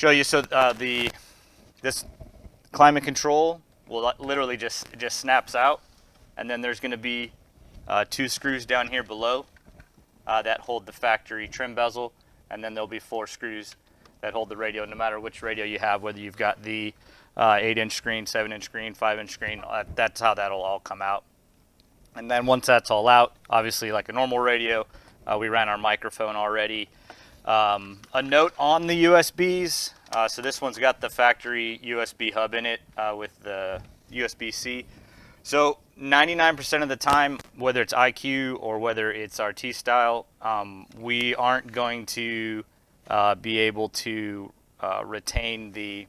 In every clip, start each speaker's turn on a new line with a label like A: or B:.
A: show you. So this climate control will literally just snaps out, and then there's going to be 2 screws down here below that hold the factory trim bezel, and then there'll be 4 screws that hold the radio, no matter which radio you have, whether you've got the 8-inch screen, 7-inch screen, 5-inch screen. That's how that'll all come out. And then once that's all out, obviously like a normal radio, we ran our microphone already. A note on the USBs. So this one's got the factory USB hub in it with the USB-C. So 99% of the time, whether it's IQ or whether it's RT style, we aren't going to be able to retain the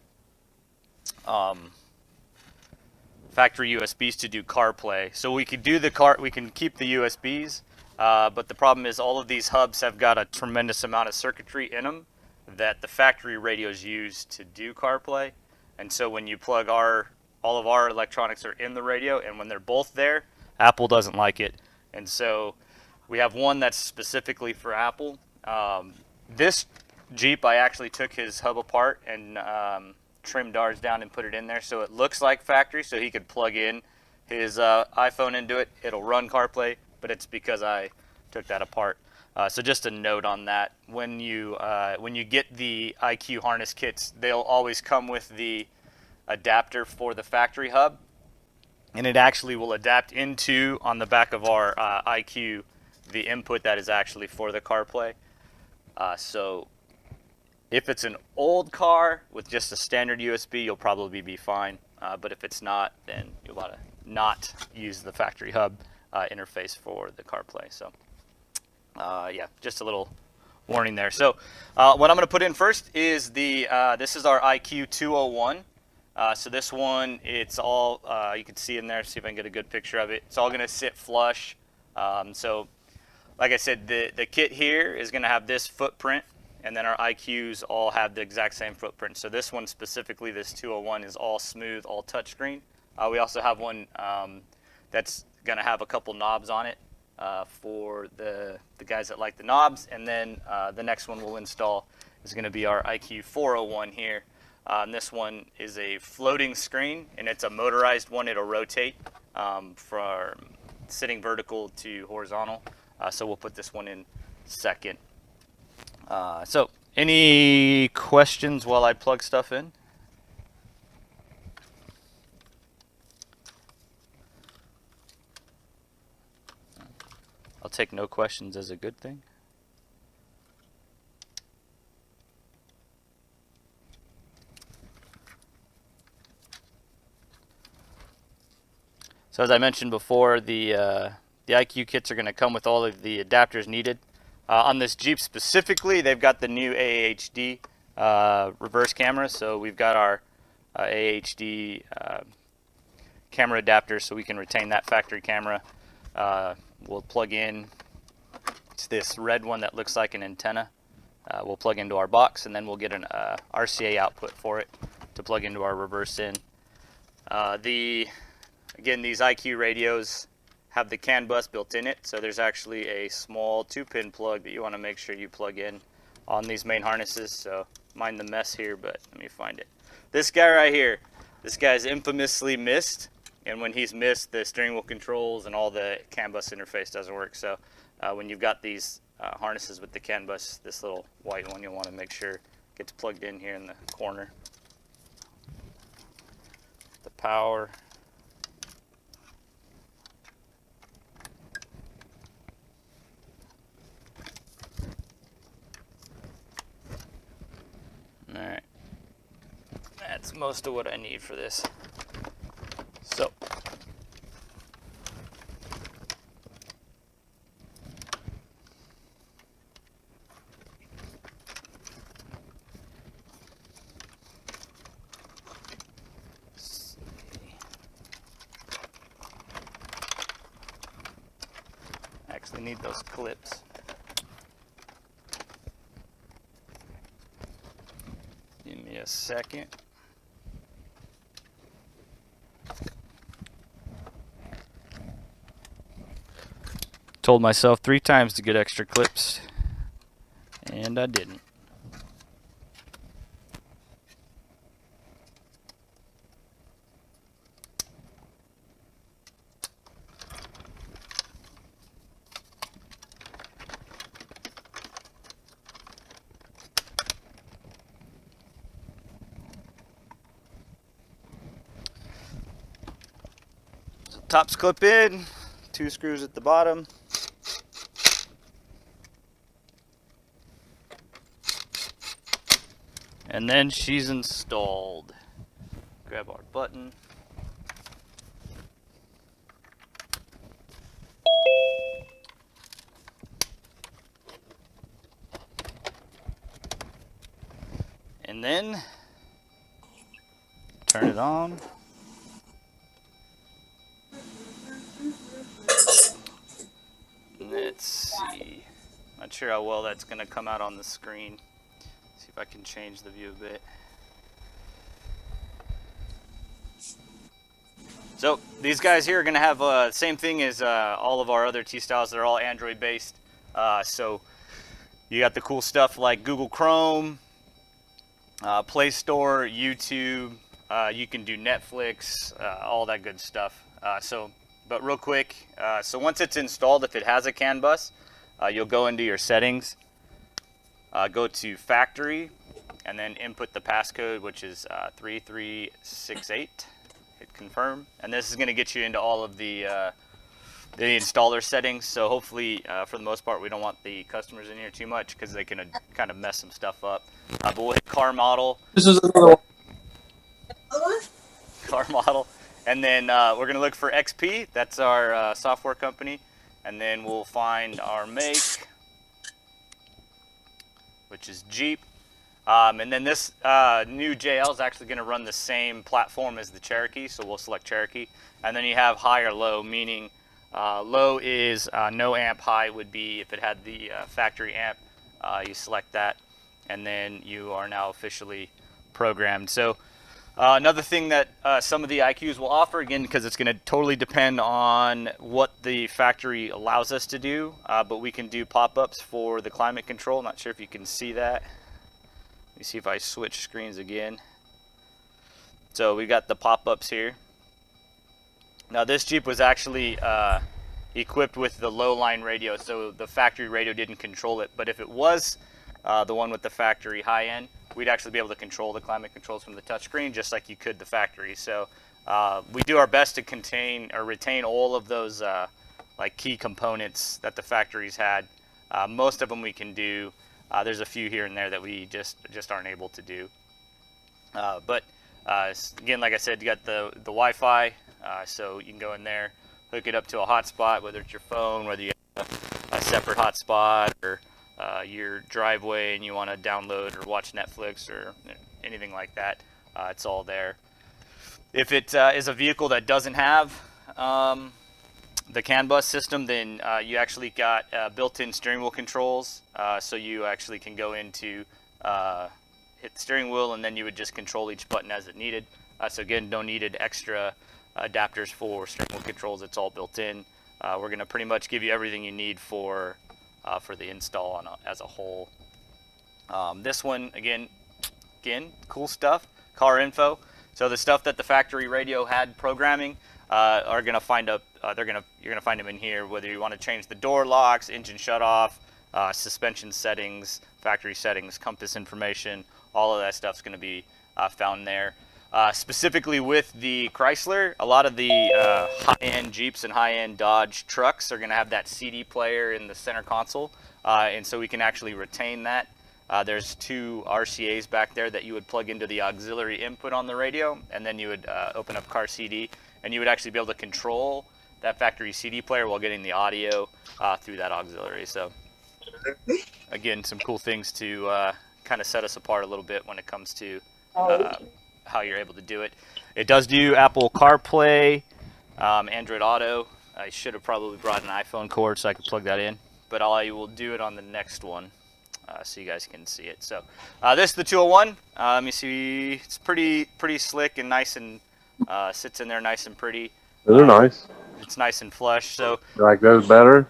A: factory USBs to do CarPlay. So we could do we can keep the USBs, but the problem is all of these hubs have got a tremendous amount of circuitry in them that the factory radios use to do CarPlay. And so when you plug all of our electronics are in the radio, and when they're both there, Apple doesn't like it. And so we have one that's specifically for Apple. This Jeep, I actually took his hub apart and trimmed ours down and put it in there so it looks like factory, so he could plug in his iPhone into it. It'll run CarPlay, but it's because I took that apart. So just a note on that. When you get the IQ harness kits, they'll always come with the adapter for the factory hub, and it actually will adapt into, on the back of our IQ, the input that is actually for the CarPlay. So if it's an old car with just a standard USB, you'll probably be fine. But if it's not, then you'll want to not use the factory hub interface for the CarPlay. So yeah, just a little warning there. So what I'm going to put in first is this is our IQ 201. So this one, it's all, you can see in there, see if I can get a good picture of it. It's all going to sit flush. So like I said, the kit here is going to have this footprint, and then our IQs all have the exact same footprint. So this one specifically, this 201, is all smooth, all touchscreen. We also have one that's going to have a couple knobs on it for the guys that like the knobs. And then the next one we'll install is going to be our IQ 401 here. And this one is a floating screen, and it's a motorized one. It'll rotate from sitting vertical to horizontal. So we'll put this one in second. So any questions while I plug stuff in? I'll take no questions as a good thing. So as I mentioned before, the IQ kits are going to come with all of the adapters needed. On this Jeep specifically, they've got the new AHD reverse camera. So we've got our AHD camera adapters, so we can retain that factory camera. We'll plug in to this red one that looks like an antenna. We'll plug into our box, and then we'll get an RCA output for it to plug into our reverse in. Again, these IQ radios have the CAN bus built in it, so there's actually a small 2-pin plug that you want to make sure you plug in on these main harnesses. So mind the mess here, but let me find it. This guy right here, this guy's infamously missed, and when he's missed, the steering wheel controls and all the CAN bus interface doesn't work. So when you've got these harnesses with the CAN bus, this little white one, you'll want to make sure gets plugged in here in the corner. The power. Alright, that's most of what I need for this. So, I actually need those clips. Give me a second. Told myself 3 times to get extra clips, and I didn't. tops clip in, 2 screws at the bottom. And then she's installed. Grab our button. And then turn it on. Let's see. Not sure how well that's going to come out on the screen. See if I can change the view a bit. So these guys here are going to have the same thing as all of our other T-Styles. They're all Android based. So you got the cool stuff like Google Chrome, Play Store, YouTube. You can do Netflix, all that good stuff. But real quick, so once it's installed, if it has a CAN bus, you'll go into your settings, go to factory, and then input the passcode, which is 3368. Hit confirm, and this is going to get you into all of the installer settings. So hopefully, for the most part, we don't want the customers in here too much because they can kind of mess some stuff up. But we'll hit car model.
B: This is another one.
A: Car model. And then we're going to look for XP. That's our software company. And then we'll find our make, which is Jeep. And then this new JL is actually going to run the same platform as the Cherokee. So we'll select Cherokee. And then you have high or low, meaning low is no amp. High would be if it had the factory amp. You select that. And then you are now officially programmed. So another thing that some of the IQs will offer, again, because it's going to totally depend on what the factory allows us to do, but we can do pop-ups for the climate control. Not sure if you can see that. Let me see if I switch screens again. So we got the pop-ups here. Now this Jeep was actually equipped with the low-line radio, so the factory radio didn't control it. But if it was the one with the factory high-end, we'd actually be able to control the climate controls from the touchscreen just like you could the factory. So we do our best to contain or retain all of those like key components that the factories had. Most of them we can do. There's a few here and there that we just aren't able to do. But again, like I said, you got the Wi-Fi, so you can go in there, hook it up to a hotspot, whether it's your phone, whether you have a separate hotspot, or your driveway and you want to download or watch Netflix or anything like that. It's all there. If it is a vehicle that doesn't have the CAN bus system, then you actually got built-in steering wheel controls. So you actually can go into hit the steering wheel, and then you would just control each button as it needed. So again, no needed extra adapters for steering wheel controls. It's all built in. We're going to pretty much give you everything you need for the install as a whole. This one, again, cool stuff. Car info. So the stuff that the factory radio had programming are going to find up. You're going to find them in here. Whether you want to change the door locks, engine shutoff, suspension settings, factory settings, compass information, all of that stuff's going to be found there. Specifically with the Chrysler, a lot of the high-end Jeeps and high-end Dodge trucks are going to have that CD player in the center console, and so we can actually retain that. There's 2 RCAs back there that you would plug into the auxiliary input on the radio, and then you would open up car CD, and you would actually be able to control that factory CD player while getting the audio through that auxiliary. So again, some cool things to kind of set us apart a little bit when it comes to how you're able to do it. It does do Apple CarPlay, Android Auto. I should have probably brought an iPhone cord so I could plug that in, but I will do it on the next one so you guys can see it. So this is the 201. Let me see. It's pretty slick and nice, and sits in there nice and pretty.
B: They're nice.
A: It's nice and flush. So
B: you like those better?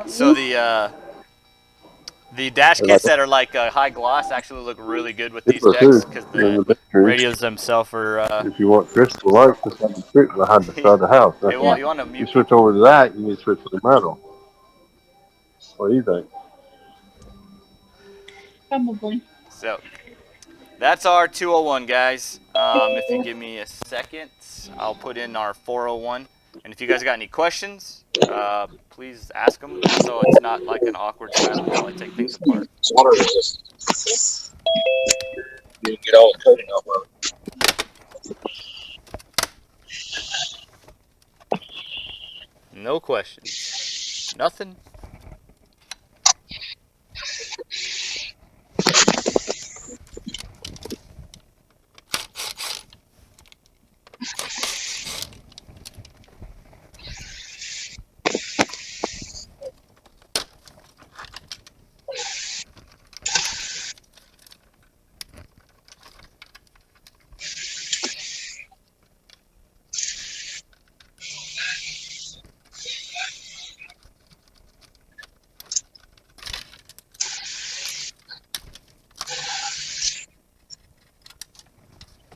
A: So the dash kits that are like high gloss actually look really good with these decks because the radios themselves are.
B: If you want crystal lights, just on the street behind the side of the house.
A: Hey, well, you want to
B: you switch over to that, you need to switch to the metal. What do you think?
C: Probably.
A: So That's our 201, guys. If you give me a second, I'll put in our 401. And if you guys got any questions, please ask them so it's not like an awkward silence while I take things apart.
C: It's water resistant. You get all the coating off of it.
A: No questions. Nothing.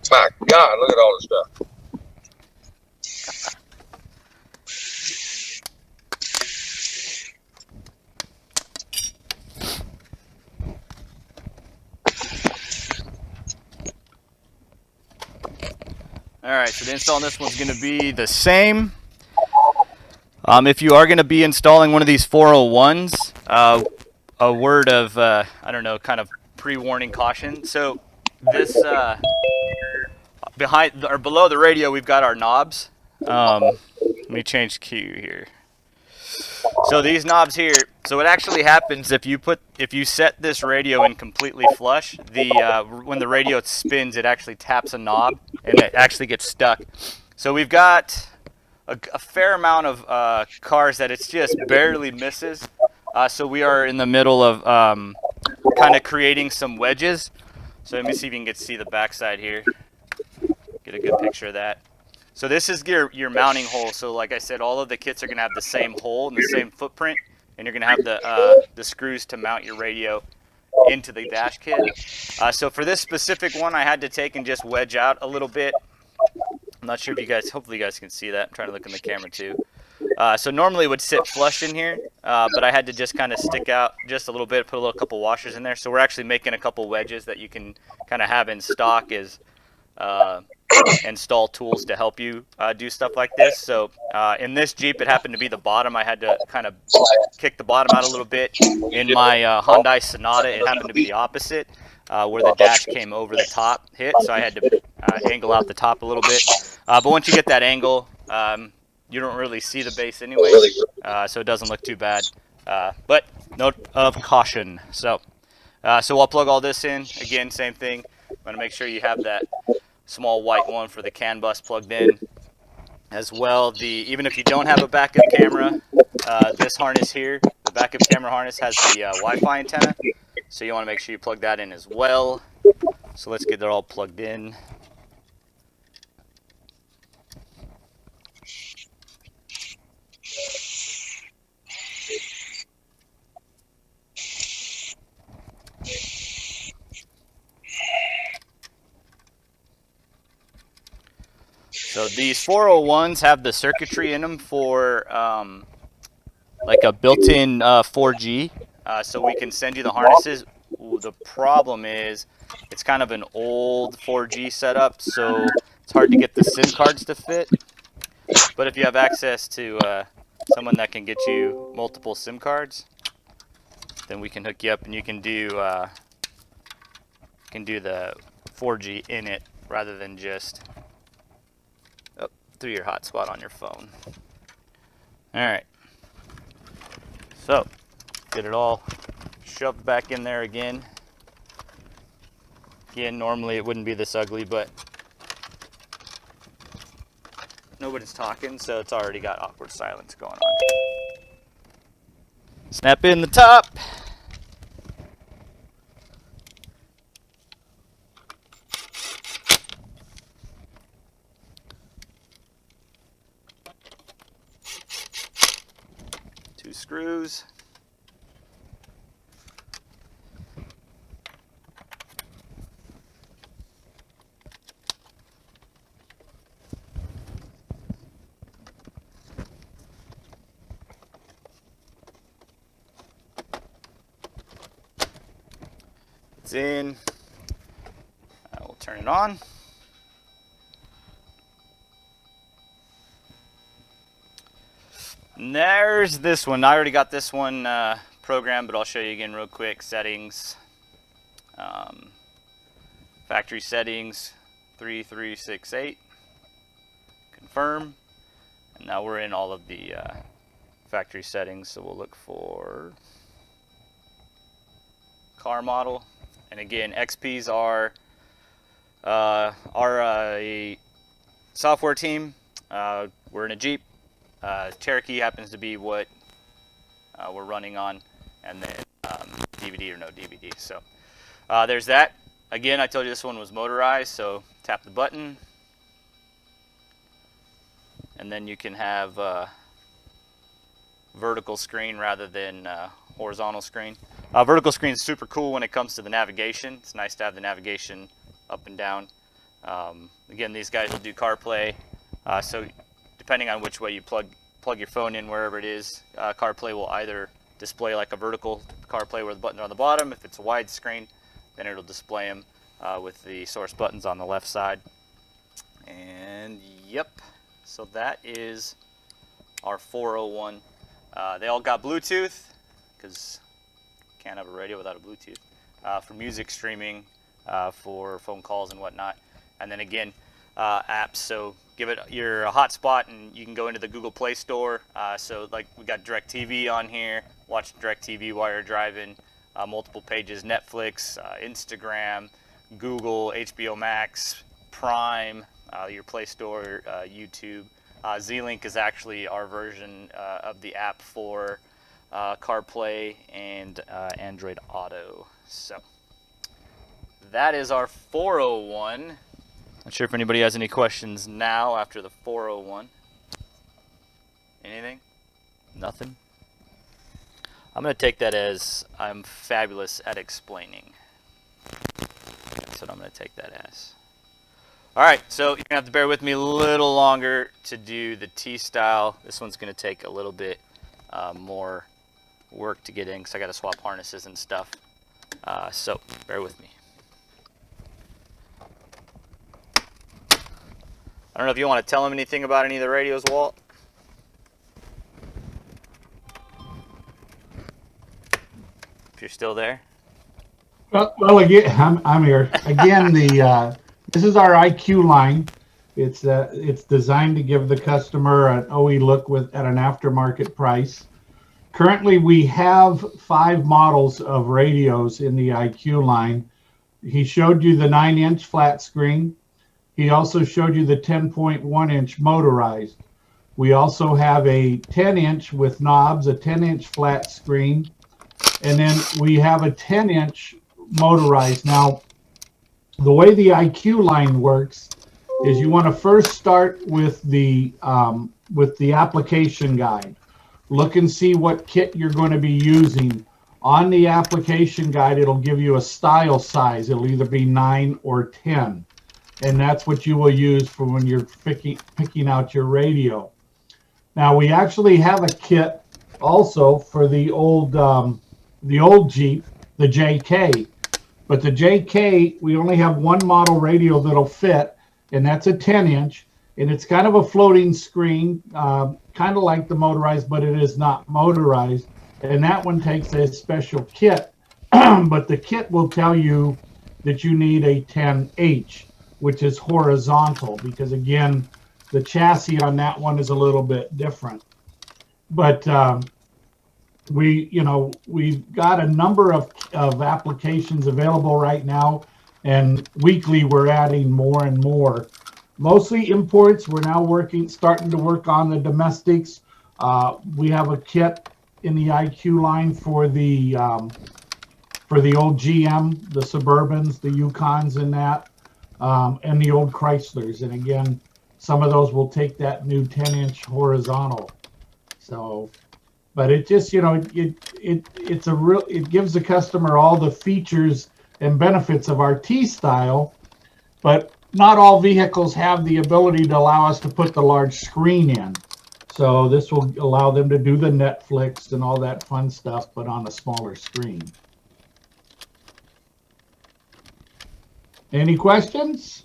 C: My God, look at all this stuff.
A: Alright, so the install on this one's going to be the same. If you are going to be installing one of these 401s, a word of, I don't know, kind of pre-warning caution. So this, behind or below the radio, we've got our knobs. Let me change cue here. So these knobs here, so what actually happens if you set this radio in completely flush, when the radio spins, it actually taps a knob and it actually gets stuck. So we've got a fair amount of cars that it's just barely misses. So we are in the middle of kind of creating some wedges. So let me see if you can see the backside here. Get a good picture of that. So this is your mounting hole. So like I said, all of the kits are going to have the same hole and the same footprint, and you're going to have the screws to mount your radio into the dash kit. So for this specific one, I had to take and just wedge out a little bit. I'm not sure if you guys, hopefully you guys can see that. I'm trying to look in the camera too. So normally it would sit flush in here, but I had to just kind of stick out just a little bit, put a couple washers in there. So we're actually making a couple wedges that you can kind of have in stock as install tools to help you do stuff like this. So in this Jeep, it happened to be the bottom. I had to kind of kick the bottom out a little bit. In my Hyundai Sonata, it happened to be the opposite, where the dash came over the top hit. So I had to angle out the top a little bit. But once you get that angle, you don't really see the base anyway, so it doesn't look too bad. But note of caution. So I'll plug all this in. Again, same thing. I'm going to make sure you have that small white one for the CAN bus plugged in. As well, even if you don't have a backup camera, this harness here, the backup camera harness has the Wi-Fi antenna. So you want to make sure you plug that in as well. So let's get it all plugged in. So these 401s have the circuitry in them for like a built-in 4G, so we can send you the harnesses. Ooh, the problem is it's kind of an old 4G setup, so it's hard to get the SIM cards to fit. But if you have access to someone that can get you multiple SIM cards, then we can hook you up and you can do the 4G in it rather than just through your hotspot on your phone. Alright, so get it all shoved back in there again. Again, normally it wouldn't be this ugly, but nobody's talking, so it's already got awkward silence going on. Snap in the top. Two screws. It's in. turn it on. And there's this one. I already got this one programmed, but I'll show you again real quick. Settings, factory settings, 3368. Confirm. And now we're in all of the factory settings, so we'll look for car model. And again, XPs are a software team. We're in a Jeep. Cherokee happens to be what we're running on, and then DVD or no DVD. So there's that. Again, I told you this one was motorized, so tap the button, and then you can have vertical screen rather than horizontal screen. Vertical screen is super cool when it comes to the navigation. It's nice to have the navigation up and down. Again, these guys will do CarPlay, so depending on which way you plug your phone in, wherever it is, CarPlay will either display like a vertical CarPlay where the buttons are on the bottom. If it's a wide screen, then it'll display them with the source buttons on the left side. And yep, so that is our 401. They all got Bluetooth, because can't have a radio without a Bluetooth, for music streaming, for phone calls and whatnot. And then again, apps, so give it your hotspot and you can go into the Google Play Store. So like we got DirecTV on here, watch DirecTV while you're driving, multiple pages, Netflix, Instagram, Google, HBO Max, Prime, your Play Store, YouTube. Z-Link is actually our version of the app for CarPlay and Android Auto. So that is our 401. Not sure if anybody has any questions now after the 401. Anything? Nothing? I'm going to take that as I'm fabulous at explaining. That's what I'm going to take that as. Alright, so you're going to have to bear with me a little longer to do the T-style. This one's going to take a little bit more work to get in because I got to swap harnesses and stuff. So bear with me. I don't know if you want to tell him anything about any of the radios, Walt. If you're still there.
D: Well, again, I'm here. Again, this is our IQ line. It's designed to give the customer an OE look at an aftermarket price. Currently, we have 5 models of radios in the IQ line. He showed you the 9-inch flat screen. He also showed you the 10.1-inch motorized. We also have a 10-inch with knobs, a 10-inch flat screen, and then we have a 10-inch motorized. Now, the way the IQ line works is you want to first start with the application guide. Look and see what kit you're going to be using. On the application guide, it'll give you a style size. It'll either be 9 or 10. And that's what you will use for when you're picking out your radio. Now, we actually have a kit also for the old Jeep, the JK. But the JK, we only have one model radio that'll fit, and that's a 10-inch. And it's kind of a floating screen, kind of like the motorized, but it is not motorized. And that one takes a special kit. But the kit will tell you that you need a 10H, which is horizontal, because again, the chassis on that one is a little bit different. But we've got a number of applications available right now, and weekly we're adding more and more. Mostly imports. We're now starting to work on the domestics. We have a kit in the IQ line for the old GM, the Suburbans, the Yukons, and that. And the old Chryslers, and again, some of those will take that new 10-inch horizontal. So, but it just, it gives the customer all the features and benefits of our T-style, but not all vehicles have the ability to allow us to put the large screen in. So this will allow them to do the Netflix and all that fun stuff, but on a smaller screen. Any questions?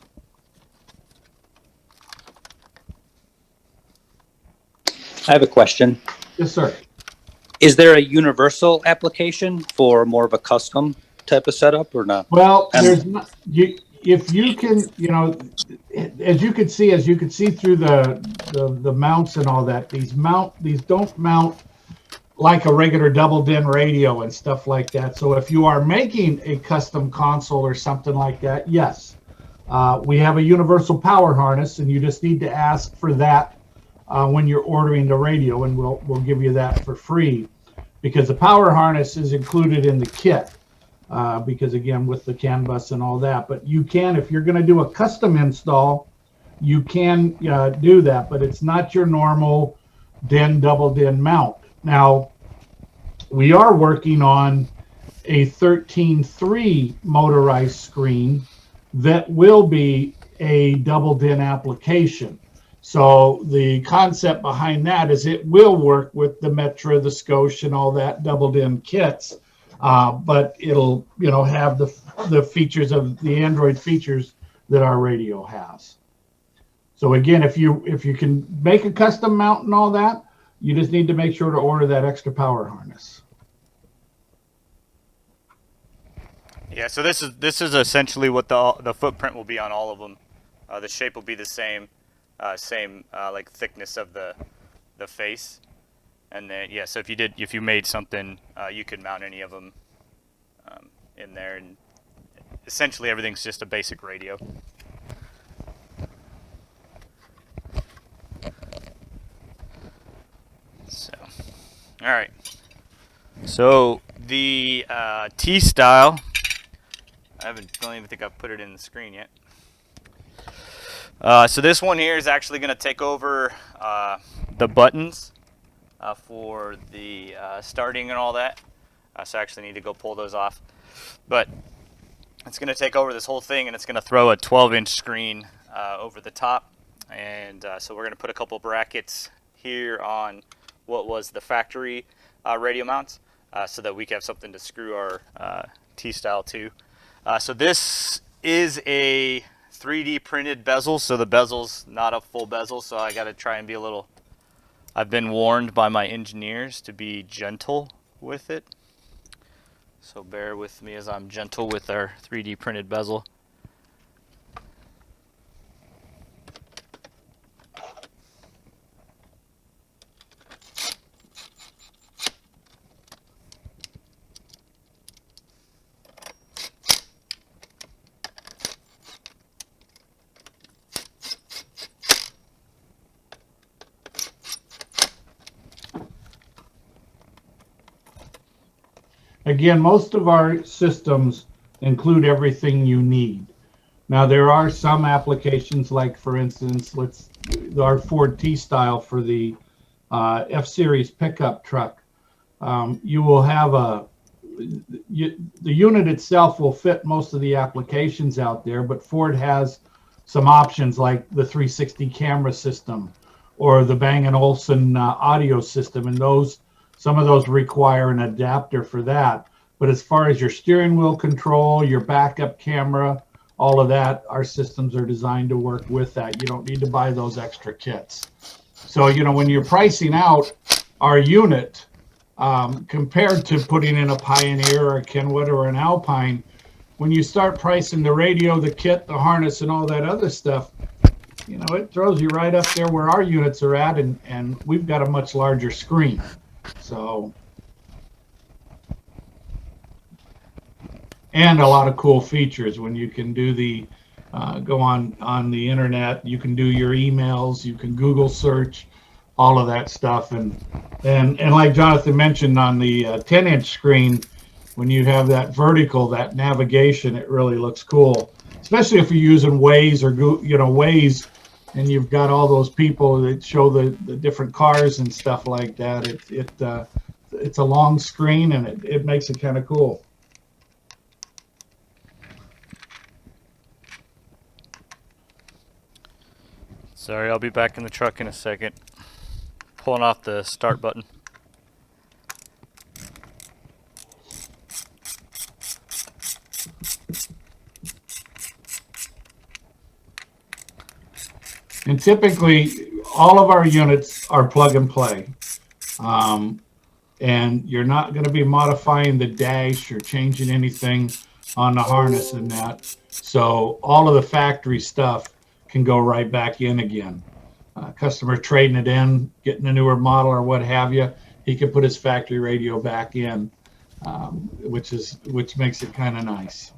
E: I have a question.
D: Yes, sir.
E: Is there a universal application for more of a custom type of setup or not?
D: Well, there's not, if you can, as you could see through the mounts and all that, these don't mount like a regular double DIN radio and stuff like that. So if you are making a custom console or something like that, yes, we have a universal power harness, and you just need to ask for that when you're ordering the radio, and we'll give you that for free, because the power harness is included in the kit. Because again, with the CAN bus and all that, but you can, if you're going to do a custom install, you can do that, but it's not your normal double DIN mount. Now, we are working on a 13.3 motorized screen that will be a double DIN application. So the concept behind that is it will work with the Metra, the Scotia, and all that double DIN kits, but it'll have the features of the Android features that our radio has. So again, if you can make a custom mount and all that, you just need to make sure to order that extra power harness.
A: Yeah, so this is essentially what the footprint will be on all of them. The shape will be the same, like thickness of the face, and then yeah. So if you made something, you could mount any of them in there, and essentially everything's just a basic radio. So, all right. So the T-style. Don't even think I've put it in the screen yet. So this one here is actually going to take over the buttons for the starting and all that. So I actually need to go pull those off. But it's going to take over this whole thing, and it's going to throw a 12-inch screen over the top. And so we're going to put a couple brackets here on what was the factory radio mounts, so that we can have something to screw our T-style to. So this is a 3D printed bezel, so the bezel's not a full bezel, so I got to try and be a little... I've been warned by my engineers to be gentle with it. So bear with me as I'm gentle with our 3D printed bezel.
D: Again, most of our systems include everything you need. Now, there are some applications, like for instance, our Ford T-style for the F-Series pickup truck. You will have the unit itself will fit most of the applications out there, but Ford has some options like the 360 camera system or the Bang & Olufsen audio system, and some of those require an adapter for that. But as far as your steering wheel control, your backup camera, all of that, our systems are designed to work with that. You don't need to buy those extra kits. So, when you're pricing out our unit, compared to putting in a Pioneer or a Kenwood or an Alpine, when you start pricing the radio, the kit, the harness, and all that other stuff, it throws you right up there where our units are at, and we've got a much larger screen. So, and a lot of cool features when you can do the go on the internet, you can do your emails, you can Google search, all of that stuff, and like Jonathan mentioned, on the 10-inch screen, when you have that vertical, that navigation, it really looks cool, especially if you're using Waze or Waze, and you've got all those people that show the different cars and stuff like that. It's a long screen, and it makes it kind of cool.
A: Sorry, I'll be back in the truck in a second. Pulling off the start button.
D: And typically, all of our units are plug and play. And you're not going to be modifying the dash or changing anything on the harness and that. So all of the factory stuff can go right back in again. Customer trading it in, getting a newer model or what have you, he can put his factory radio back in, which makes it kind of nice.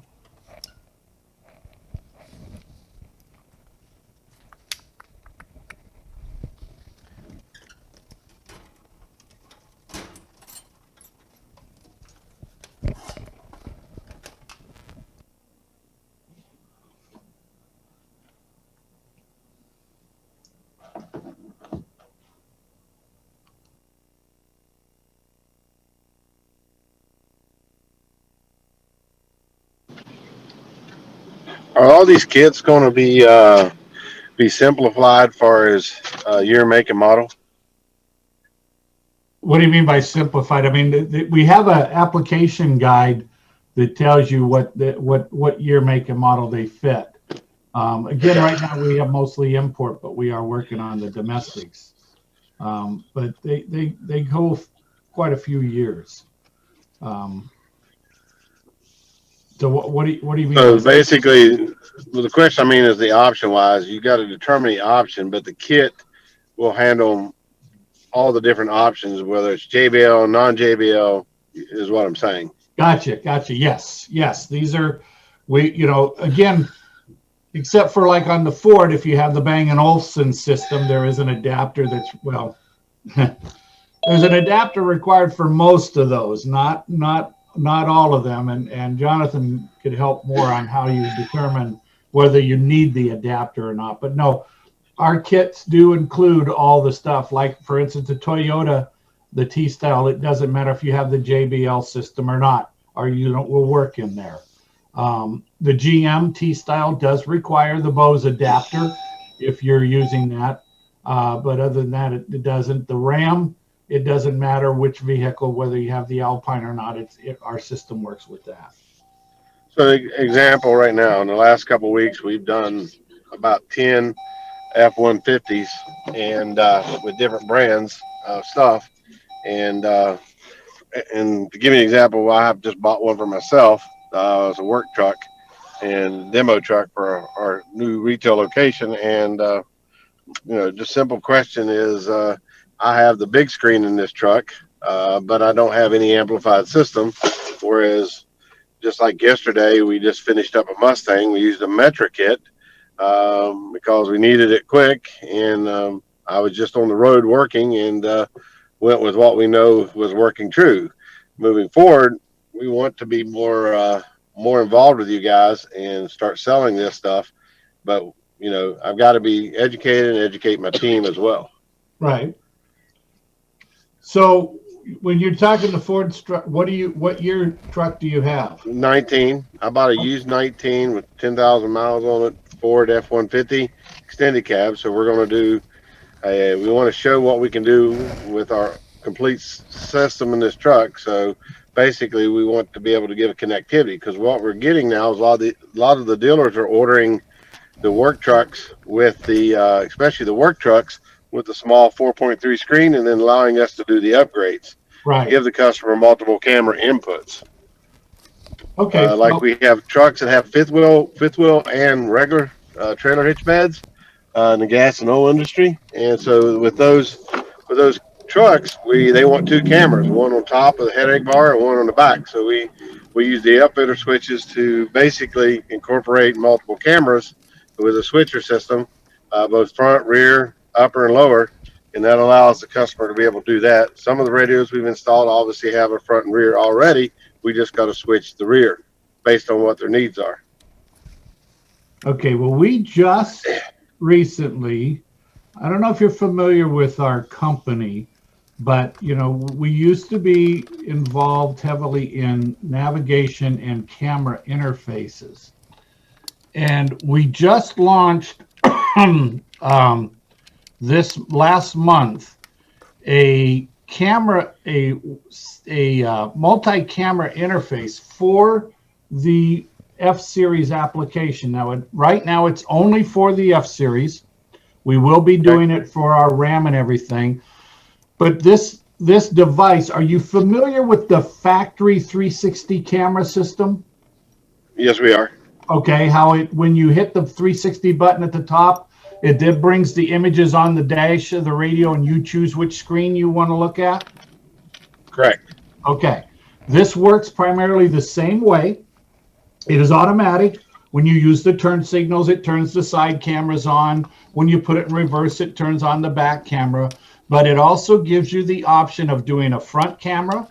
B: Are all these kits going to be simplified for as year, make, and model?
D: What do you mean by simplified? I mean, we have an application guide that tells you what year, make, and model they fit. Again, right now we have mostly import, but we are working on the domestics. But they go quite a few years. So what do you mean?
B: So basically, well, the question I mean is the option wise. You got to determine the option, but the kit will handle all the different options, whether it's JBL, non JBL, is what I'm saying.
D: Gotcha. Yes. These are again, except for like on the Ford, if you have the Bang & Olufsen system, there is an adapter that's there's an adapter required for most of those, not all of them. And Jonathan could help more on how you determine whether you need the adapter or not. But no, our kits do include all the stuff. Like, for instance, the Toyota, the T-Style, it doesn't matter if you have the JBL system or not, or will work in there. The GM T-Style does require the Bose adapter if you're using that. But other than that, it doesn't. The Ram, it doesn't matter which vehicle, whether you have the Alpine or not, our system works with that.
B: So, example, right now, in the last couple of weeks, we've done about 10 F-150s and with different brands of stuff. And to give you an example, I have just bought one for myself. It's a work truck and demo truck for our new retail location. And, just simple question is, I have the big screen in this truck, but I don't have any amplified system. Whereas just like yesterday, we just finished up a Mustang. We used a Metra kit because we needed it quick. And I was just on the road working and went with what we know was working true. Moving forward, we want to be more involved with you guys and start selling this stuff. But, I've got to be educated and educate my team as well.
D: Right. So when you're talking to Ford truck, what year truck do you have?
B: 19. I bought a used 19 with 10,000 miles on it, Ford F-150 extended cab. So we're going to do, we want to show what we can do with our complete system in this truck. So basically we want to be able to give a connectivity, because what we're getting now is a lot of the dealers are ordering the work trucks with the, especially the work trucks with the small 4.3 screen, and then allowing us to do the upgrades.
D: Right.
B: Give the customer multiple camera inputs.
D: Okay.
B: Like we have trucks that have fifth wheel and regular trailer hitch beds in the gas and oil industry. And so with those trucks, they want two cameras, one on top of the headache bar and one on the back. So we use the upfitter switches to basically incorporate multiple cameras with a switcher system, both front, rear, upper, and lower. And that allows the customer to be able to do that. Some of the radios we've installed obviously have a front and rear already. We just got to switch the rear based on what their needs are.
D: Okay, well, we just recently, I don't know if you're familiar with our company, but, we used to be involved heavily in navigation and camera interfaces. And we just launched this last month a multi-camera interface for the F-Series application. Now, right now it's only for the F-Series, We will be doing it for our RAM and everything. But this device, are you familiar with the factory 360 camera system?
B: Yes, we are.
D: Okay, how when you hit the 360 button at the top, it brings the images on the dash of the radio and you choose which screen you want to look at?
B: Correct.
D: Okay, this works primarily the same way. It is automatic. When you use the turn signals, it turns the side cameras on. When you put it in reverse, it turns on the back camera. But it also gives you the option of doing a front camera.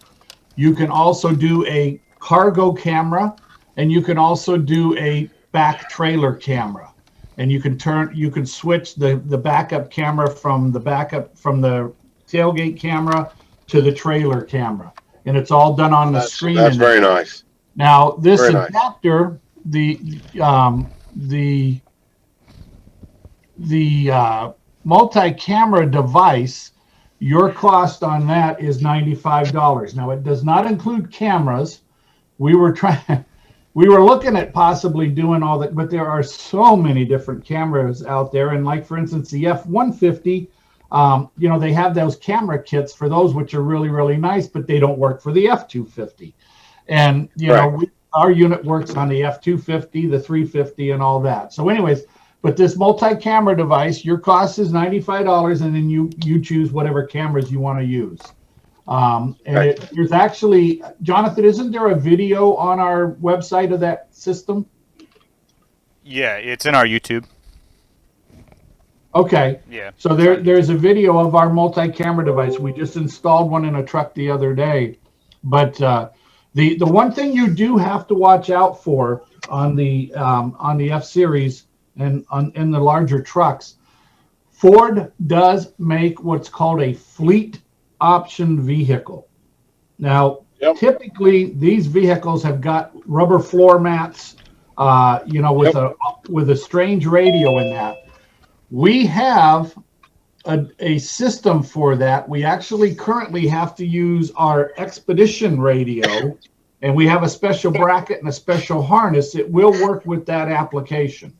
D: You can also do a cargo camera, and you can also do a back trailer camera. And you can switch the backup camera from the tailgate camera to the trailer camera. And it's all done on the screen.
B: That's very nice.
D: Now, this
B: Very nice.
D: adapter, the multi-camera device, your cost on that is $95. Now, it does not include cameras. We were looking at possibly doing all that, but there are so many different cameras out there. And like, for instance, the F-150, they have those camera kits for those, which are really, really nice, but they don't work for the F-250. And, our unit works on the F-250, the 350, and all that. So anyways, but this multi-camera device, your cost is $95, and then you choose whatever cameras you want to use. There's actually, Jonathan, isn't there a video on our website of that system?
A: Yeah, it's in our YouTube.
D: Okay.
A: Yeah.
D: So there's a video of our multi-camera device. We just installed one in a truck the other day. But the one thing you do have to watch out for on the F-Series and in the larger trucks, Ford does make what's called a fleet option vehicle. Now, typically these vehicles have got rubber floor mats, with a strange radio in that. We have a system for that. We actually currently have to use our Expedition radio, and we have a special bracket and a special harness. It will work with that application,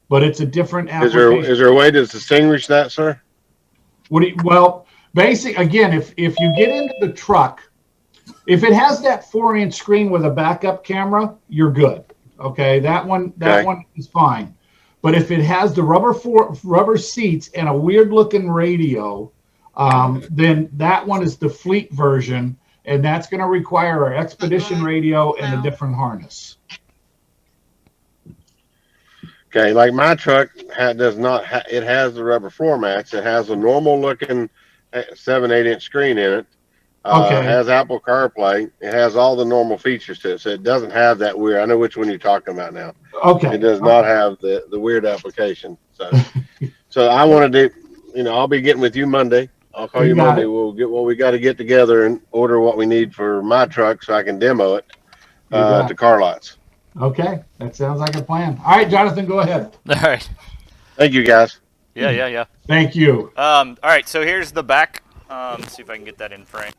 D: but it's a different application.
B: Is there a way to distinguish that, sir?
D: Again, if you get into the truck, if it has that 4-inch screen with a backup camera, you're good. Okay, that one is fine. But if it has the rubber seats and a weird looking radio, then that one is the fleet version, and that's going to require our Expedition radio and a different harness.
B: Okay, like my truck does not. It has the rubber floor mats. It has a normal looking 7-8-inch screen in it.
D: Okay.
B: It has Apple CarPlay. It has all the normal features to it, so it doesn't have that weird. I know which one you're talking about now.
D: Okay.
B: It does not have the weird application. So I want to do. I'll be getting with you Monday. I'll call you Monday. We'll get what we got to get together and order what we need for my truck so I can demo it to car lots.
D: Okay, that sounds like a plan. All right, Jonathan, go ahead.
A: All right.
B: Thank you, guys.
A: Yeah.
D: Thank you.
A: All right, so here's the back. Let's see if I can get that in frame.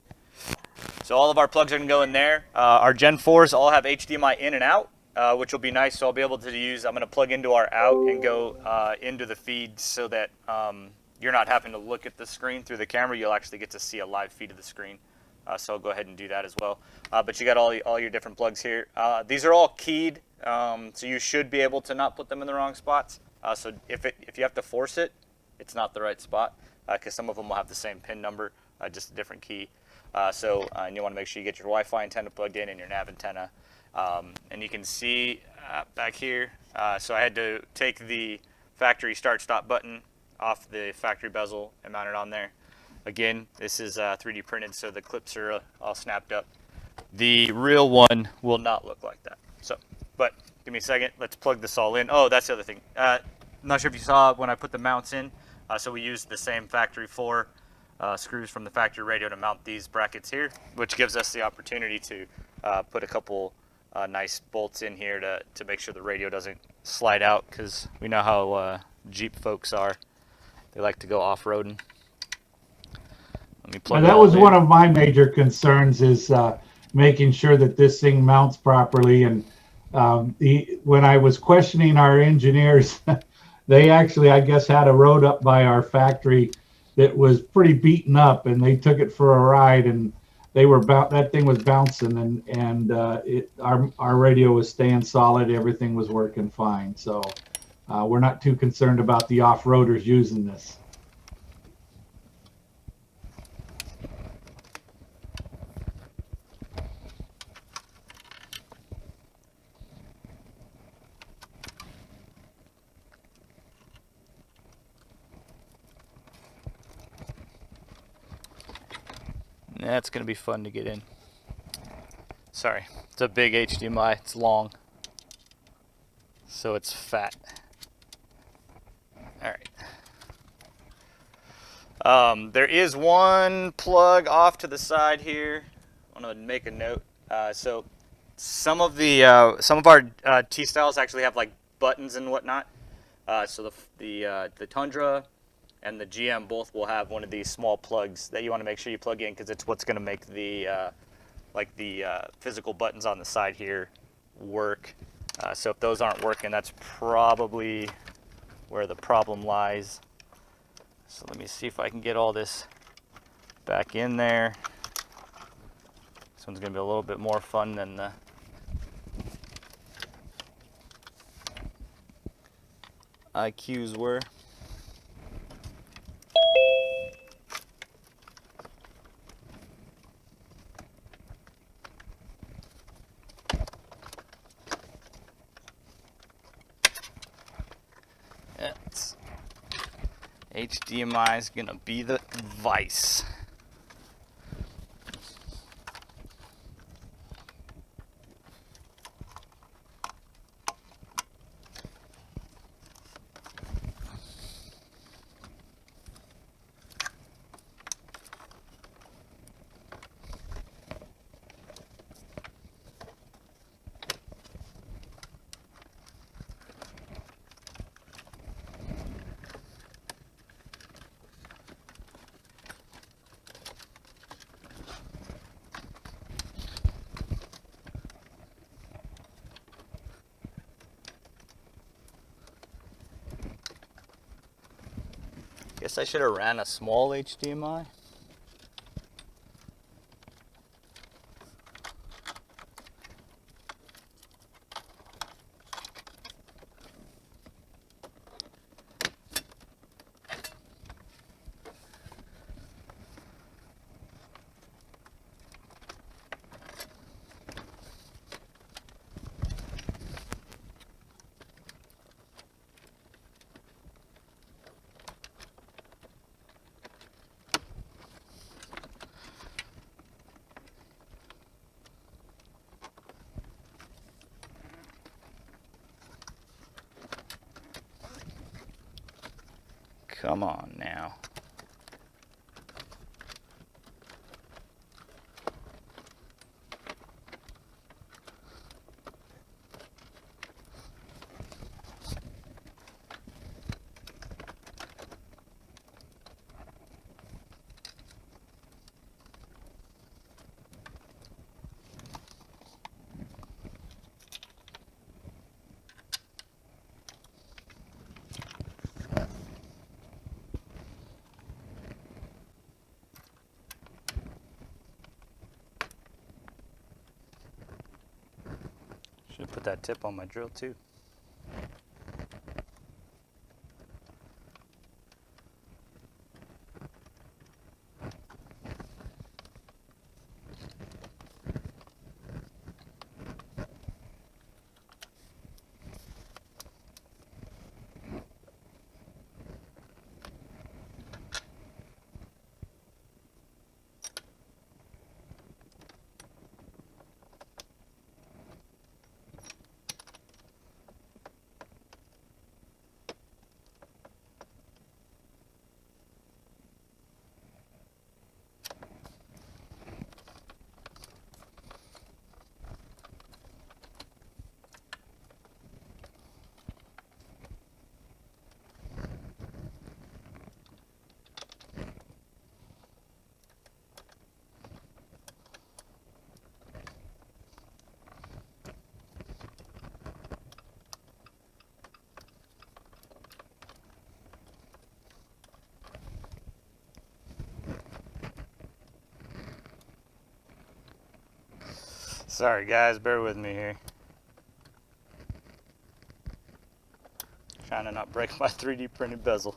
A: So all of our plugs are going to go in there. Our Gen 4s all have HDMI in and out, which will be nice. So I'll be able to use, I'm going to plug into our out and go into the feed so that you're not having to look at the screen through the camera. You'll actually get to see a live feed of the screen. So I'll go ahead and do that as well. But you got all your different plugs here. These are all keyed, so you should be able to not put them in the wrong spots. So if you have to force it, it's not the right spot, because some of them will have the same pin number, just a different key. And you want to make sure you get your Wi-Fi antenna plugged in and your nav antenna. And you can see back here, so I had to take the factory start-stop button off the factory bezel and mount it on there. Again, this is 3D printed, so the clips are all snapped up. The real one will not look like that. But give me a second. Let's plug this all in. Oh, that's the other thing. I'm not sure if you saw when I put the mounts in. So we used the same factory 4 screws from the factory radio to mount these brackets here, which gives us the opportunity to put a couple nice bolts in here to make sure the radio doesn't slide out, because we know how Jeep folks are. They like to go off-roading. Let me plug
D: that was one of my major concerns, is making sure that this thing mounts properly. And when I was questioning our engineers, They actually, I guess, had a road up by our factory that was pretty beaten up, and they took it for a ride, and that thing was bouncing, and our radio was staying solid. Everything was working fine. So we're not too concerned about the off-roaders using this.
A: That's going to be fun to get in. Sorry, it's a big HDMI. It's long, so it's fat. All right. There is one plug off to the side here. I want to make a note. So some of our T styles actually have like buttons and whatnot. So the Tundra and the GM both will have one of these small plugs that you want to make sure you plug in, because it's what's going to make the physical buttons on the side here work. So if those aren't working, that's probably where the problem lies. So let me see if I can get all this back in there. This one's going to be a little bit more fun than the IQs were. HDMI is gonna be the vice. Guess I should have ran a small HDMI. Come on now. Should put that tip on my drill too. Sorry, guys, bear with me here. Trying to not break my 3D printed bezel.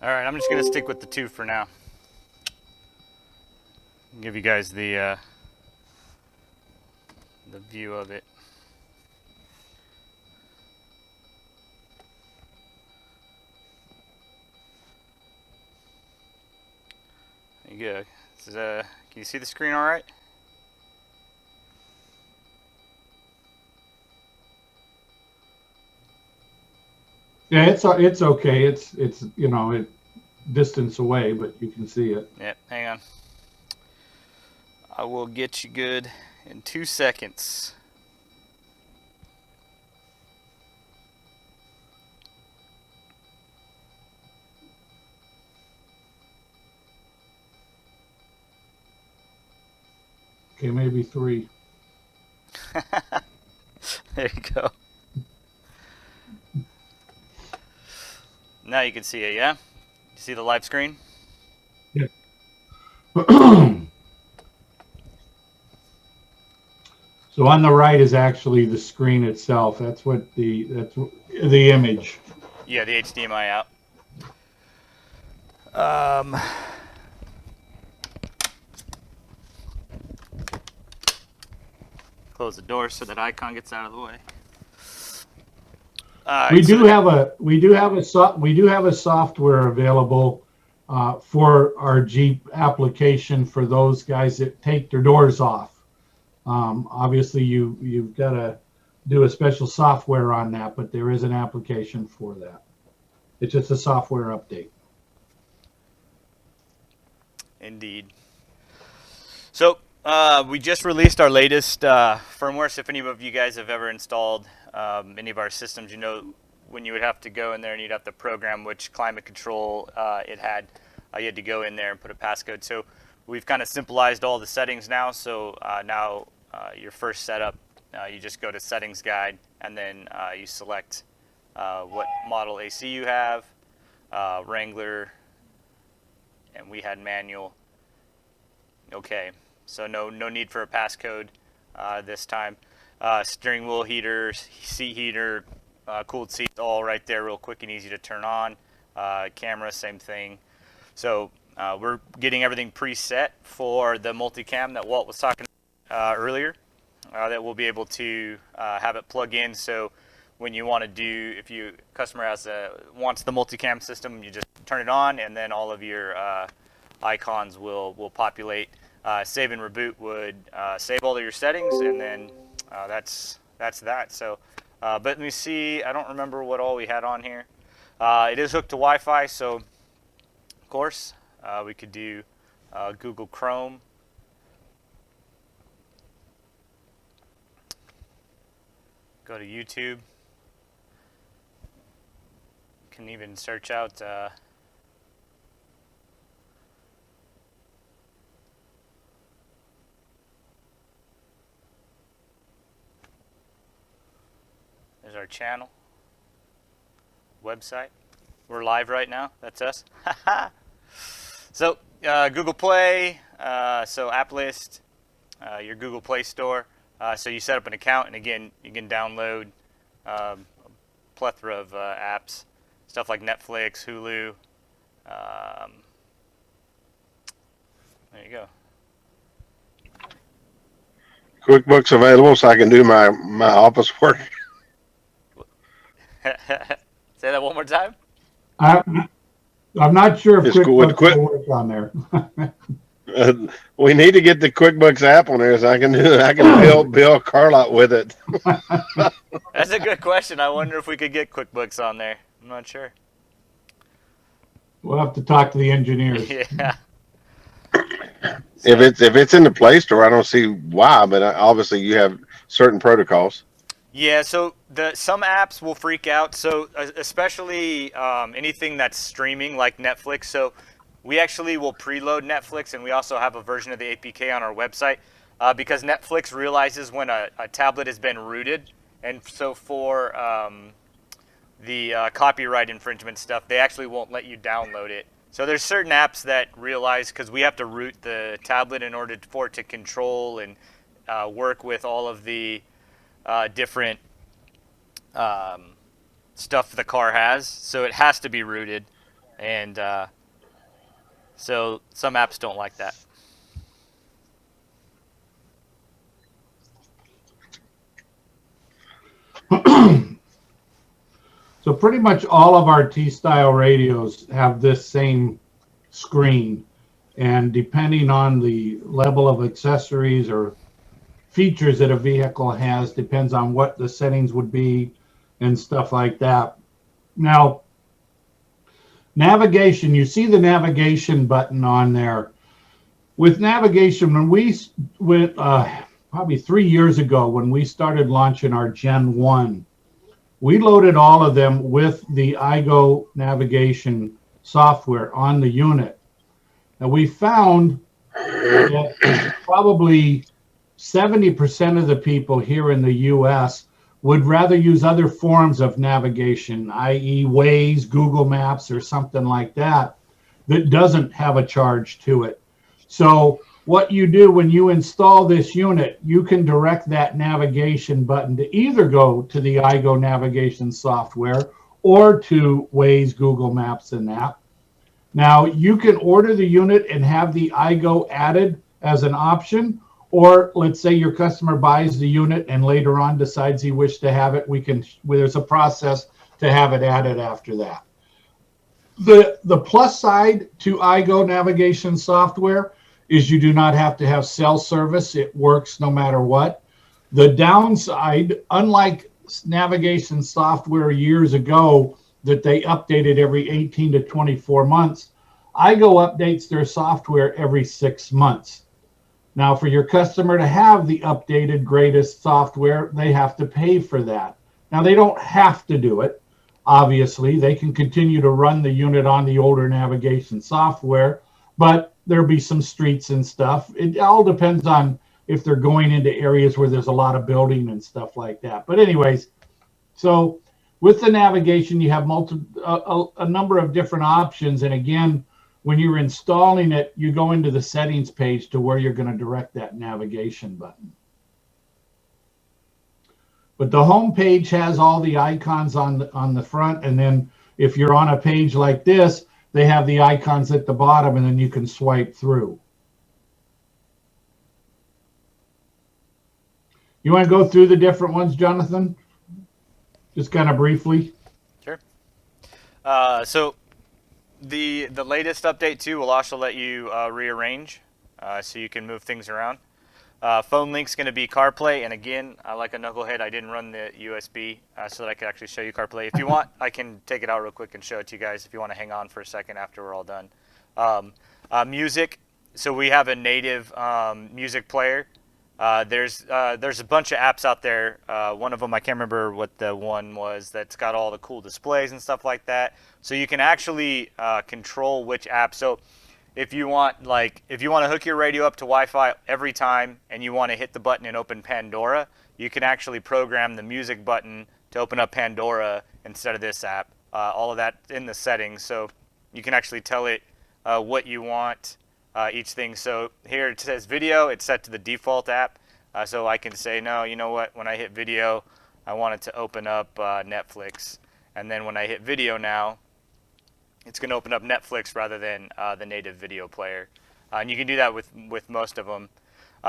A: All right, I'm just gonna stick with the 2 for now. Give you guys the view of it. There you go. This is, can you see the screen all right?
D: Yeah, it's okay. It's you know, it distance away, but you can see it.
A: Yep, hang on. I will get you good in 2 seconds.
D: Okay, maybe 3.
A: There you go. Now you can see it, yeah? You see the live screen?
D: Yeah. So on the right is actually the screen itself. That's the image.
A: Yeah, the HDMI out. Close the door so that icon gets out of the way.
D: We do have a software available for our Jeep application for those guys that take their doors off. Obviously, you've got to do a special software on that, but there is an application for that. It's just a software update.
A: Indeed. So we just released our latest firmware. So if any of you guys have ever installed any of our systems, you know when you would have to go in there and you'd have to program which climate control it had. You had to go in there and put a passcode. So we've kind of simplified all the settings now. So now your first setup, you just go to Settings Guide, and then you select what model AC you have, Wrangler, and we had manual. Okay, so no need for a passcode this time. Steering wheel heater, seat heater, cooled seats, all right there, real quick and easy to turn on. Camera, same thing. So we're getting everything preset for the multicam that Walt was talking earlier. That we'll be able to have it plug in. So when you want to do, if you customer wants the multicam system, you just turn it on, and then all of your icons will populate. Save and reboot would save all of your settings, and then that's that. So, but let me see. I don't remember what all we had on here. It is hooked to Wi-Fi, so of course we could do Google Chrome. Go to YouTube. Can even search out there's our channel, website. We're live right now. That's us. So Google Play, so App List, your Google Play Store. So you set up an account, and again, you can download a plethora of apps, stuff like Netflix, Hulu. There you go.
B: QuickBooks available so I can do my office work.
A: Say that one more time.
D: I'm not sure if
B: It's cool with
D: QuickBooks will work on there.
B: Uh, we need to get the QuickBooks app on there so I can bill Carlot with it.
A: That's a good question. I wonder if we could get QuickBooks on there. I'm not sure.
D: We'll have to talk to the engineers.
A: Yeah.
B: If it's in the Play Store, I don't see why, but obviously you have certain protocols.
A: Yeah, so some apps will freak out. So especially anything that's streaming like Netflix. So we actually will preload Netflix, and we also have a version of the APK on our website because Netflix realizes when a tablet has been rooted. And so for the copyright infringement stuff, they actually won't let you download it. So there's certain apps that realize, because we have to root the tablet in order for it to control and work with all of the different stuff the car has. So it has to be rooted. And so some apps don't like that.
D: So pretty much all of our T-style radios have this same screen, and depending on the level of accessories or features that a vehicle has, depends on what the settings would be and stuff like that. Now, navigation, you see the navigation button on there. With navigation, when we went probably 3 years ago, when we started launching our Gen 1, we loaded all of them with the iGo navigation software on the unit. And we found that probably 70% of the people here in the US would rather use other forms of navigation, i.e. Waze, Google Maps, or something like that, that doesn't have a charge to it. So what you do when you install this unit, you can direct that navigation button to either go to the iGo navigation software or to Waze, Google Maps, and that. Now, you can order the unit and have the iGo added as an option, or let's say your customer buys the unit and later on decides he wishes to have it, there's a process to have it added after that. The plus side to iGo navigation software is you do not have to have cell service. It works no matter what. The downside, unlike navigation software years ago that they updated every 18 to 24 months, iGo updates their software every 6 months. Now, for your customer to have the updated greatest software, they have to pay for that. Now, they don't have to do it. Obviously, they can continue to run the unit on the older navigation software, but there'll be some streets and stuff. It all depends on if they're going into areas where there's a lot of building and stuff like that. But anyways, so with the navigation, you have a number of different options. And again, when you're installing it, you go into the settings page to where you're going to direct that navigation button. But the home page has all the icons on the front. And then if you're on a page like this, they have the icons at the bottom, and then you can swipe through. You want to go through the different ones, Jonathan? Just kind of briefly.
A: Sure. So the latest update too will also let you rearrange, so you can move things around. Phone link's going to be CarPlay, and again, like a knucklehead, I didn't run the USB so that I could actually show you CarPlay. If you want, I can take it out real quick and show it to you guys if you want to hang on for a second after we're all done. Music, so we have a native music player. There's a bunch of apps out there. One of them, I can't remember what the one was, that's got all the cool displays and stuff like that. So you can actually control which app. So if you want to hook your radio up to Wi-Fi every time and you want to hit the button and open Pandora, you can actually program the music button to open up Pandora instead of this app. All of that in the settings, so you can actually tell it what you want each thing. So here it says video, it's set to the default app. So I can say, no, you know what, when I hit video, I want it to open up Netflix. And then when I hit video now, it's going to open up Netflix rather than the native video player. And you can do that with most of them.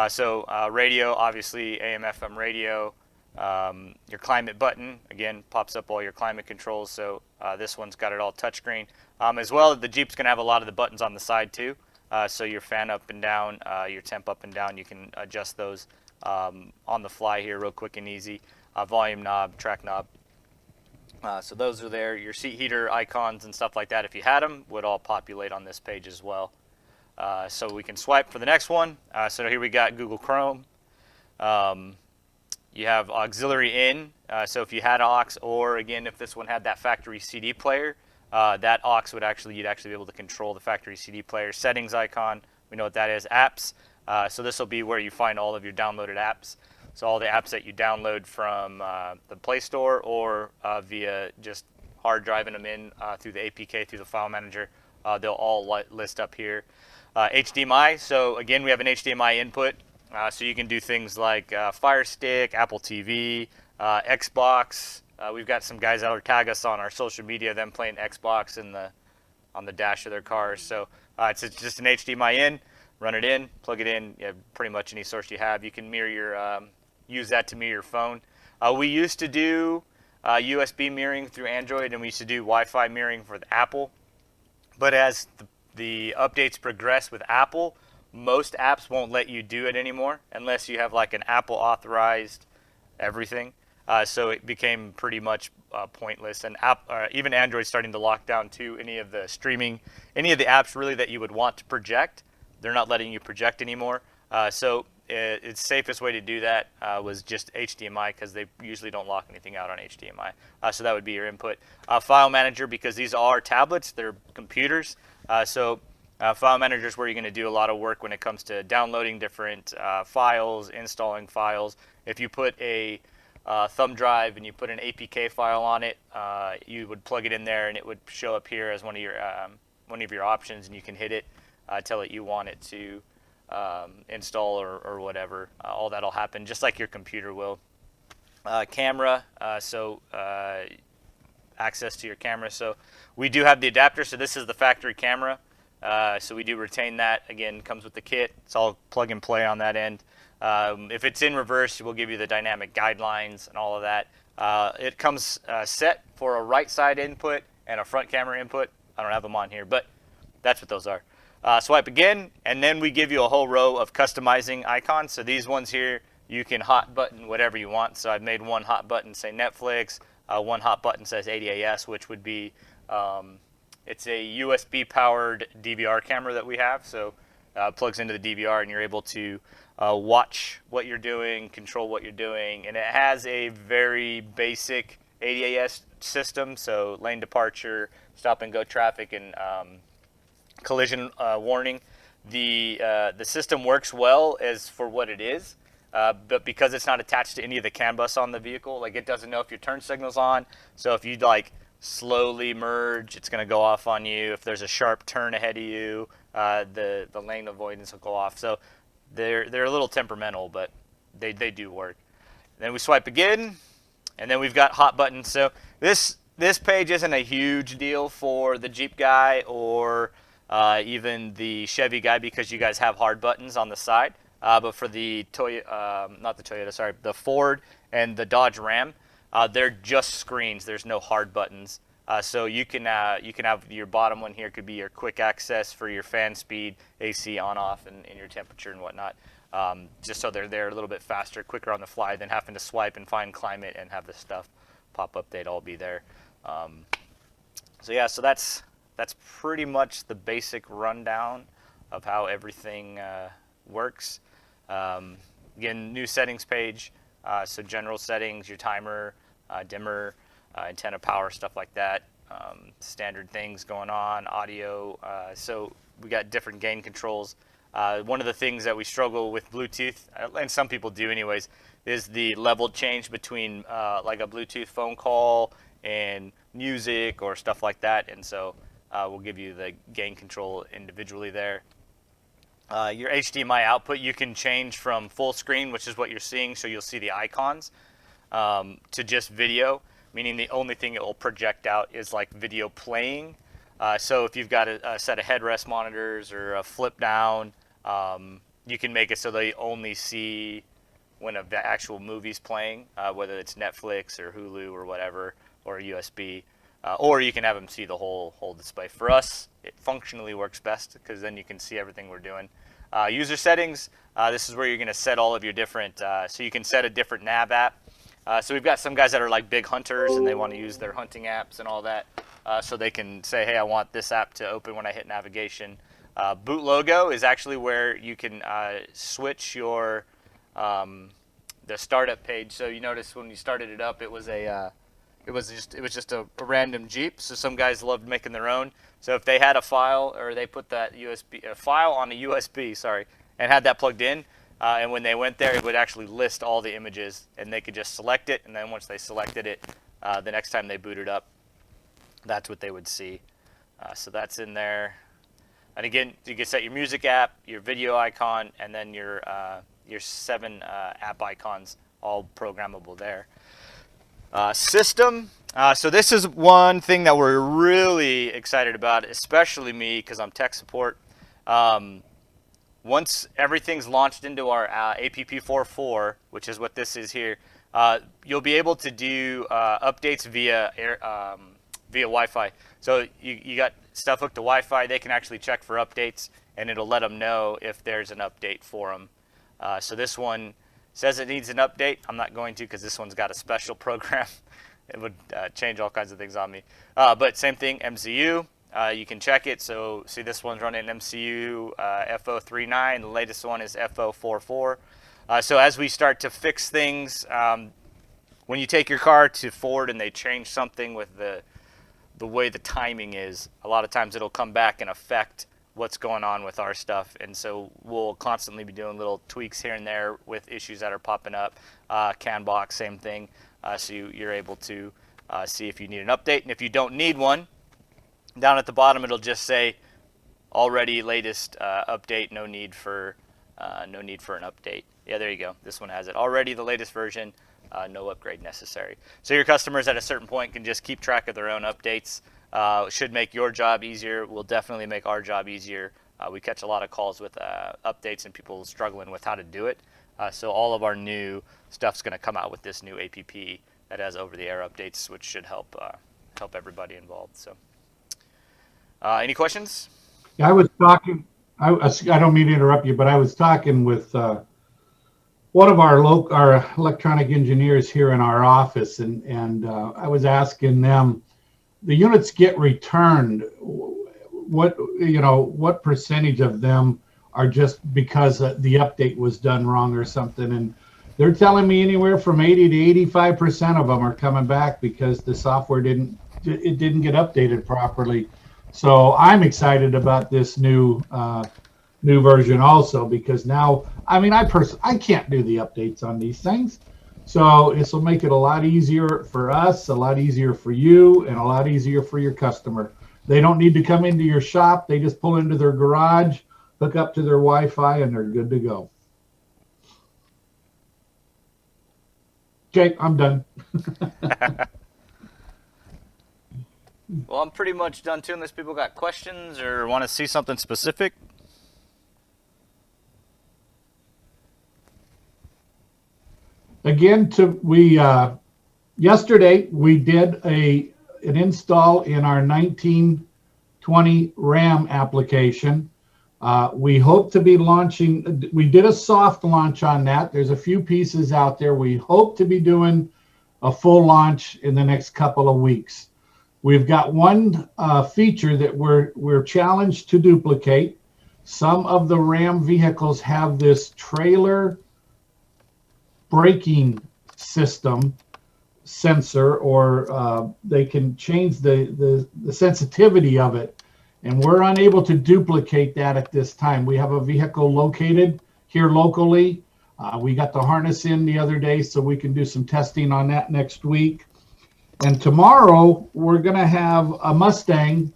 A: So radio, obviously AM, FM radio. Your climate button, again, pops up all your climate controls. So this one's got it all touchscreen. As well, the Jeep's going to have a lot of the buttons on the side too. So your fan up and down, your temp up and down, you can adjust those on the fly here real quick and easy. Volume knob, track knob. So those are there. Your seat heater icons and stuff like that, if you had them, would all populate on this page as well. So we can swipe for the next one. So here we got Google Chrome. You have auxiliary in. So if you had aux, or again, if this one had that factory CD player, that aux would you'd actually be able to control the factory CD player. Settings icon, we know what that is. Apps. So this will be where you find all of your downloaded apps. So all the apps that you download from the Play Store or via just hard driving them in through the APK, through the file manager, they'll all list up here. HDMI, so again, we have an HDMI input. So you can do things like Fire Stick, Apple TV, Xbox. We've got some guys that will tag us on our social media, them playing Xbox on the dash of their cars. So it's just an HDMI in, run it in, plug it in, pretty much any source you have. You can mirror your, use that to mirror your phone. We used to do USB mirroring through Android, and we used to do Wi-Fi mirroring for the Apple. But as the updates progress with Apple, most apps won't let you do it anymore unless you have like an Apple authorized everything. So it became pretty much pointless. And even Android's starting to lock down too. Any of the streaming, any of the apps really that you would want to project, they're not letting you project anymore. So its safest way to do that was just HDMI, because they usually don't lock anything out on HDMI. So that would be your input. File manager, because these are tablets, they're computers. File manager is where you're going to do a lot of work when it comes to downloading different files, installing files. If you put a thumb drive and you put an APK file on it, you would plug it in there and it would show up here as one of your options, and you can hit it, tell it you want it to install or whatever. All that'll happen just like your computer will. Camera, access to your camera. So we do have the adapter, so this is the factory camera. So we do retain that. Again, comes with the kit. It's all plug and play on that end. If it's in reverse, we'll give you the dynamic guidelines and all of that. It comes set for a right side input and a front camera input. I don't have them on here, but that's what those are. Swipe again, and then we give you a whole row of customizing icons. So these ones here, you can hot button whatever you want. So I've made one hot button say Netflix, one hot button says ADAS, which would be, it's a USB powered DVR camera that we have. So it plugs into the DVR and you're able to watch what you're doing, control what you're doing. And it has a very basic ADAS system. So lane departure, stop and go traffic, and collision warning. The system works well as for what it is, but because it's not attached to any of the CAN bus on the vehicle, like it doesn't know if your turn signal's on. So if you like slowly merge, it's going to go off on you. If there's a sharp turn ahead of you, the lane avoidance will go off. So they're a little temperamental, but they do work. Then we swipe again, and then we've got hot buttons. So this page isn't a huge deal for the Jeep guy or even the Chevy guy, because you guys have hard buttons on the side. But for the the Ford and the Dodge Ram, they're just screens. There's no hard buttons. So you can have your bottom one here could be your quick access for your fan speed, AC on off, and your temperature and whatnot. Just so they're there a little bit faster, quicker on the fly than having to swipe and find climate and have the stuff pop up. They'd all be there. So that's pretty much the basic rundown of how everything works. Again, new settings page. So general settings, your timer, dimmer, antenna power, stuff like that. Standard things going on, audio. So we got different gain controls. One of the things that we struggle with Bluetooth, and some people do anyways, is the level change between like a Bluetooth phone call and music or stuff like that. And so we'll give you the gain control individually there. Your HDMI output, you can change from full screen, which is what you're seeing, so you'll see the icons, to just video, meaning the only thing it will project out is like video playing. So if you've got a set of headrest monitors or a flip down, you can make it so they only see when the actual movie's playing, whether it's Netflix or Hulu or whatever, or USB. or you can have them see the whole display. For us, it functionally works best because then you can see everything we're doing. User settings, this is where you're going to set all of your different, so you can set a different nav app. So we've got some guys that are like big hunters and they want to use their hunting apps and all that. So they can say, hey, I want this app to open when I hit navigation. Boot logo is actually where you can switch your the startup page. So you notice when you started it up, it was just a random Jeep. So some guys loved making their own. So if they had a file or they put that file on a USB, sorry, and had that plugged in, and when they went there, it would actually list all the images, and they could just select it. And then once they selected it, the next time they booted up, that's what they would see. So that's in there. And again, you can set your music app, your video icon, and then your 7 app icons, all programmable there. System. So this is one thing that we're really excited about, especially me because I'm tech support. Once everything's launched into our APP44, which is what this is here, you'll be able to do updates via Wi-Fi. So you got stuff hooked to Wi-Fi. They can actually check for updates, and it'll let them know if there's an update for them. So this one says it needs an update. I'm not going to because this one's got a special program. It would change all kinds of things on me. But same thing, MCU. You can check it. So see, this one's running MCU FO39. The latest one is FO44. So as we start to fix things, when you take your car to Ford and they change something with the way the timing is, a lot of times it'll come back and affect what's going on with our stuff. And so we'll constantly be doing little tweaks here and there with issues that are popping up. CanBox, same thing. So you're able to see if you need an update. And if you don't need one, down at the bottom it'll just say already latest update, no need for an update. Yeah, there you go. This one has it. Already the latest version, no upgrade necessary. So your customers at a certain point can just keep track of their own updates. Should make your job easier. Will definitely make our job easier. We catch a lot of calls with updates and people struggling with how to do it. So all of our new stuff's going to come out with this new APP that has over-the-air updates, which should help everybody involved. So, any questions?
D: Yeah, I was talking. I don't mean to interrupt you, but I was talking with one of our electronic engineers here in our office, and I was asking them, the units get returned. What percentage of them are just because the update was done wrong or something? And they're telling me anywhere from 80 to 85% of them are coming back because the software didn't get updated properly. So I'm excited about this new version also, because now, I mean, I can't do the updates on these things. So this will make it a lot easier for us, a lot easier for you, and a lot easier for your customer. They don't need to come into your shop. They just pull into their garage, hook up to their Wi-Fi, and they're good to go. Okay, I'm done.
A: Well, I'm pretty much done too, unless people got questions or want to see something specific.
D: Again, yesterday we did an install in our 1920 RAM application. We hope to be launching. We did a soft launch on that. There's a few pieces out there. We hope to be doing a full launch in the next couple of weeks. We've got one feature that we're challenged to duplicate. Some of the RAM vehicles have this trailer braking system sensor, or they can change the sensitivity of it, and we're unable to duplicate that at this time. We have a vehicle located here locally. We got the harness in the other day, so we can do some testing on that next week. And tomorrow we're going to have a Mustang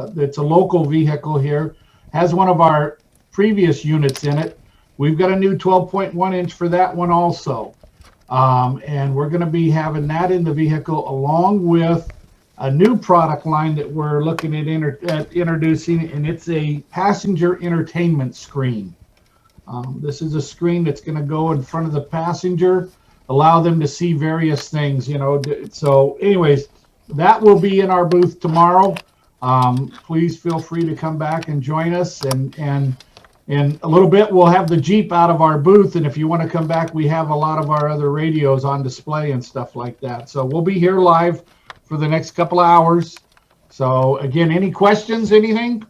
D: that's a local vehicle here, has one of our previous units in it. We've got a new 12.1 inch for that one also. And we're going to be having that in the vehicle along with a new product line that we're looking at introducing, and it's a passenger entertainment screen. This is a screen that's going to go in front of the passenger, allow them to see various things, So anyways, that will be in our booth tomorrow. Please feel free to come back and join us. And in a little bit, we'll have the Jeep out of our booth. And if you want to come back, we have a lot of our other radios on display and stuff like that. So we'll be here live for the next couple of hours. So again, any questions, anything?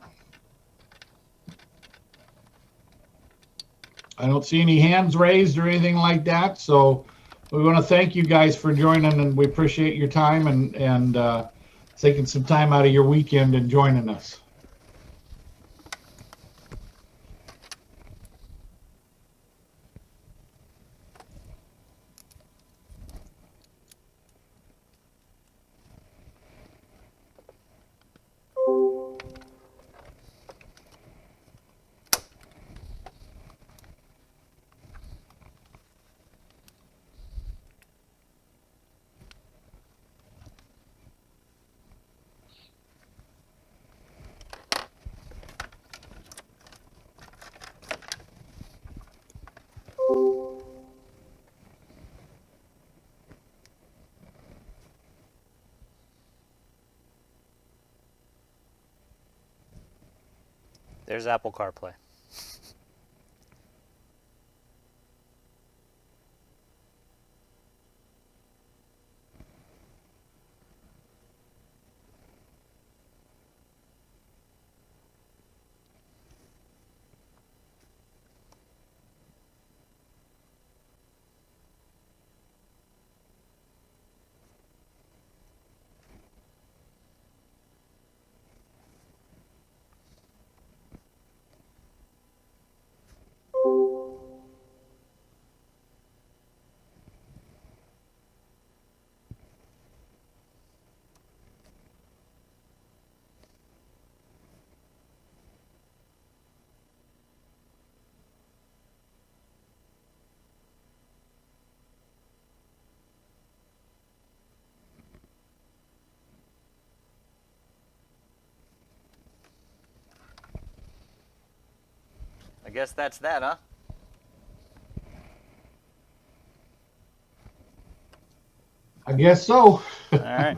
D: I don't see any hands raised or anything like that. So we want to thank you guys for joining, and we appreciate your time and taking some time out of your weekend and joining us.
A: There's Apple CarPlay. I guess that's that, huh?
D: I guess so.
A: All right.